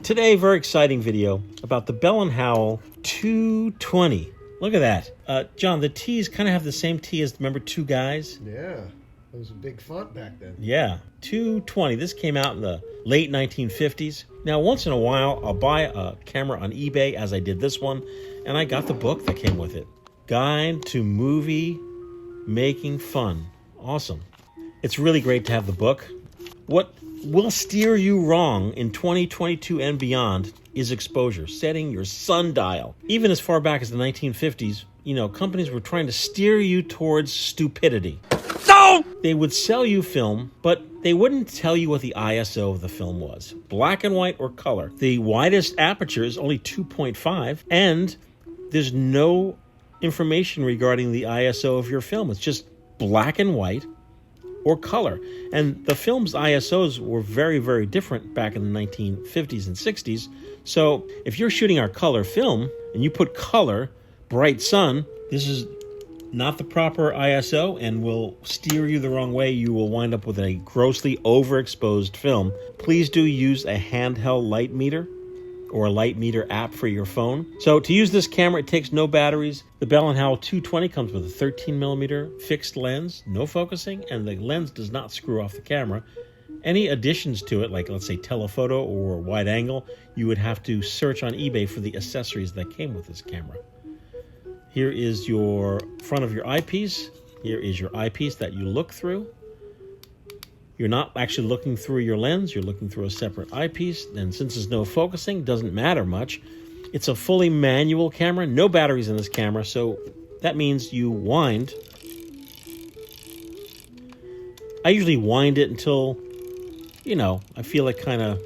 Today, very exciting video about the Bell & Howell 220. Look at that. John, the T's kind of have the same T as, remember, Two Guys? Yeah, it was a big font back then. Yeah, 220. This came out in the late 1950s. Now, once in a while, I'll buy a camera on eBay, as I did this one, and I got the book that came with it. Guide to Movie Making Fun. Awesome. It's really great to have the book. What will steer you wrong in 2022 and beyond is exposure, setting your sundial. Even as far back as the 1950s, companies were trying to steer you towards stupidity. No! They would sell you film, but they wouldn't tell you what the ISO of the film was, black and white or color. The widest aperture is only 2.5, and there's no information regarding the ISO of your film. It's just black and white or color. And the film's ISOs were very, very different back in the 1950s and 60s. So if you're shooting our color film and you put color, bright sun, this is not the proper ISO and will steer you the wrong way. You will wind up with a grossly overexposed film. Please do use a handheld light meter or a light meter app for your phone. So to use this camera, it takes no batteries. The Bell & Howell 220 comes with a 13mm fixed lens, no focusing, and the lens does not screw off the camera. Any additions to it, like let's say telephoto or wide angle, you would have to search on eBay for the accessories that came with this camera. Here is your front of your eyepiece. Here is your eyepiece that you look through. You're not actually looking through your lens, you're looking through a separate eyepiece, and since there's no focusing, doesn't matter much. It's a fully manual camera, no batteries in this camera, so that means you wind. I usually wind it until, I feel it kind of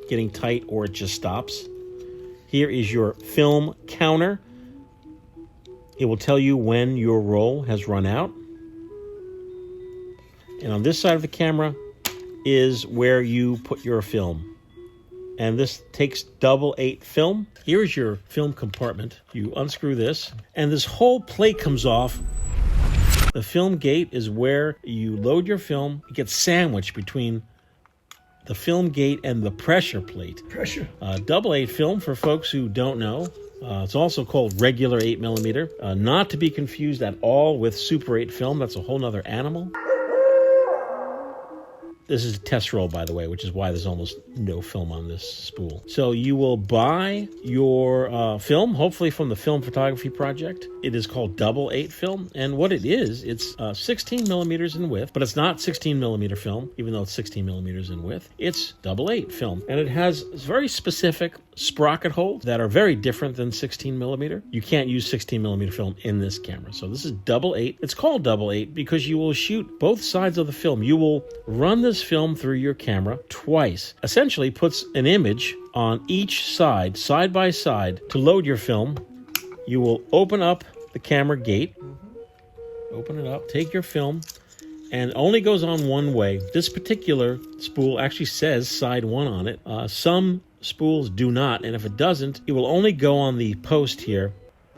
getting tight or it just stops. Here is your film counter. It will tell you when your roll has run out. And on this side of the camera is where you put your film. And this takes 8 film. Here's your film compartment. You unscrew this, and this whole plate comes off. The film gate is where you load your film. It gets sandwiched between the film gate and the pressure plate. Pressure. 8 film, for folks who don't know. It's also called regular 8mm. Not to be confused at all with Super 8 film. That's a whole nother animal. This is a test roll, by the way, which is why there's almost no film on this spool. So you will buy your film, hopefully from the Film Photography Project. It is called 8 film, and what it is, it's 16mm in width, but it's not 16mm film, even though it's 16mm in width. It's 8 film, and it has very specific sprocket holes that are very different than 16mm. You can't use 16mm film in this camera. So this is 8. It's called 8 because you will shoot both sides of the film. You will run this film through your camera twice. Essentially puts an image on each side by side. To load your film, you will open up the camera gate. Open it up, take your film, and only goes on one way. This particular spool actually says side 1 on it. Some spools do not, and if it doesn't, it will only go on the post here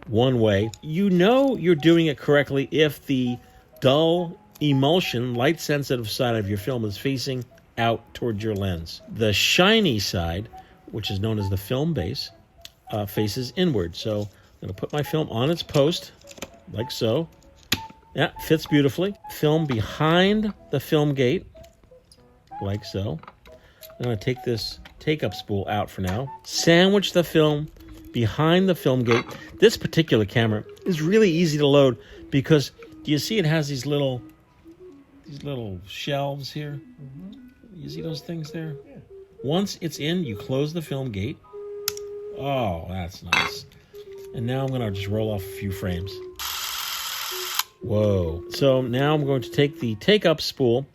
one way. You know you're doing it correctly if the dull emulsion, light sensitive side of your film is facing out towards your lens. The shiny side, which is known as the film base, faces inward. So I'm going to put my film on its post, like so. Yeah, fits beautifully. Film behind the film gate, like so. I'm going to take this take-up spool out for now. Sandwich the film behind the film gate. This particular camera is really easy to load because, do you see it has these little shelves here? You see those things there? Yeah. Once it's in, you close the film gate. Oh, that's nice. And now I'm going to just roll off a few frames. Whoa. So now I'm going to take the take-up spool.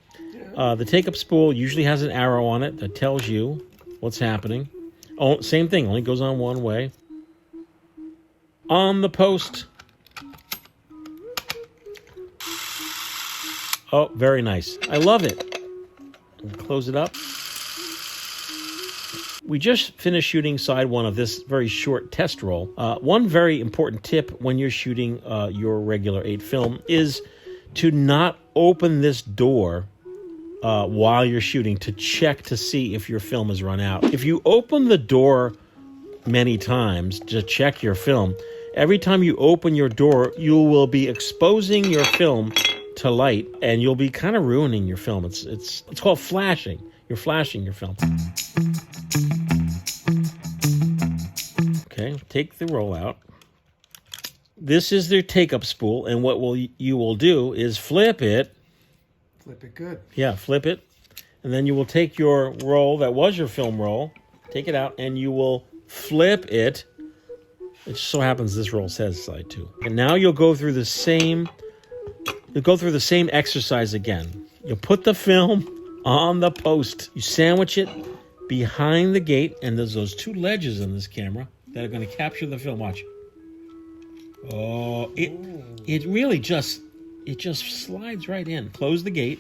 The take-up spool usually has an arrow on it that tells you what's happening. Oh, same thing, only goes on one way. On the post. Oh, very nice. I love it. Close it up. We just finished shooting side 1 of this very short test roll. One very important tip when you're shooting your regular 8 film is to not open this door while you're shooting to check to see if your film has run out. If you open the door many times to check your film, every time you open your door, you will be exposing your film to light, and you'll be kind of ruining your film. It's called flashing. You're flashing your film. Okay, take the roll out. This is their take-up spool, and what you will do is flip it. Flip it good. Yeah, flip it. And then you will take your roll that was your film roll, take it out, and you will flip it. It just so happens this roll says side 2. And now you'll go through the same exercise again. You'll put the film on the post. You sandwich it behind the gate, and there's those 2 ledges in this camera that are going to capture the film. Watch. Oh, it really just slides right in. Close the gate.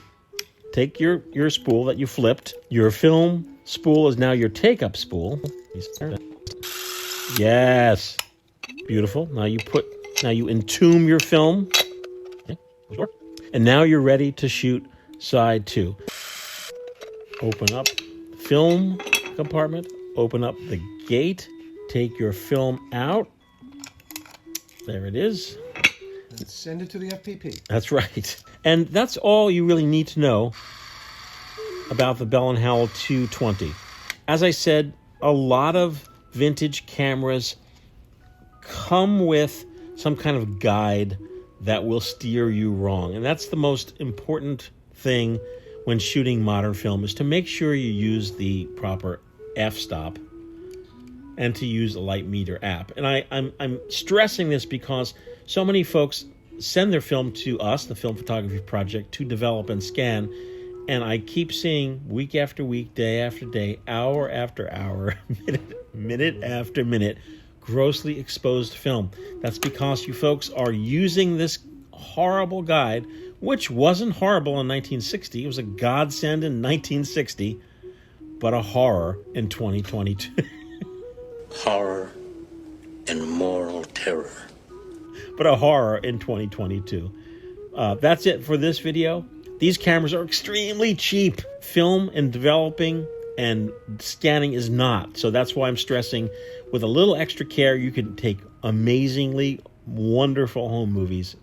Take your spool that you flipped. Your film spool is now your take-up spool. Yes. Beautiful. Now you entomb your film. Okay. And now you're ready to shoot side 2. Open up film compartment. Open up the gate. Take your film out. There it is. And send it to the FPP. That's right. And that's all you really need to know about the Bell & Howell 220. As I said, a lot of vintage cameras come with some kind of guide that will steer you wrong. And that's the most important thing when shooting modern film, is to make sure you use the proper f-stop and to use a light meter app. And I'm stressing this because so many folks send their film to us, the Film Photography Project, to develop and scan. And I keep seeing week after week, day after day, hour after hour, minute after minute, grossly exposed film. That's because you folks are using this horrible guide, which wasn't horrible in 1960. It was a godsend in 1960, but a horror in 2022. Horror and moral terror. But a horror in 2022. That's it for this video. These cameras are extremely cheap. Film and developing and scanning is not. So that's why I'm stressing, with a little extra care, you can take amazingly wonderful home movies.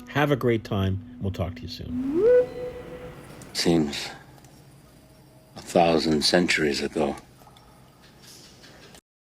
Have a great time. We'll talk to you soon. Seems 1,000 centuries ago.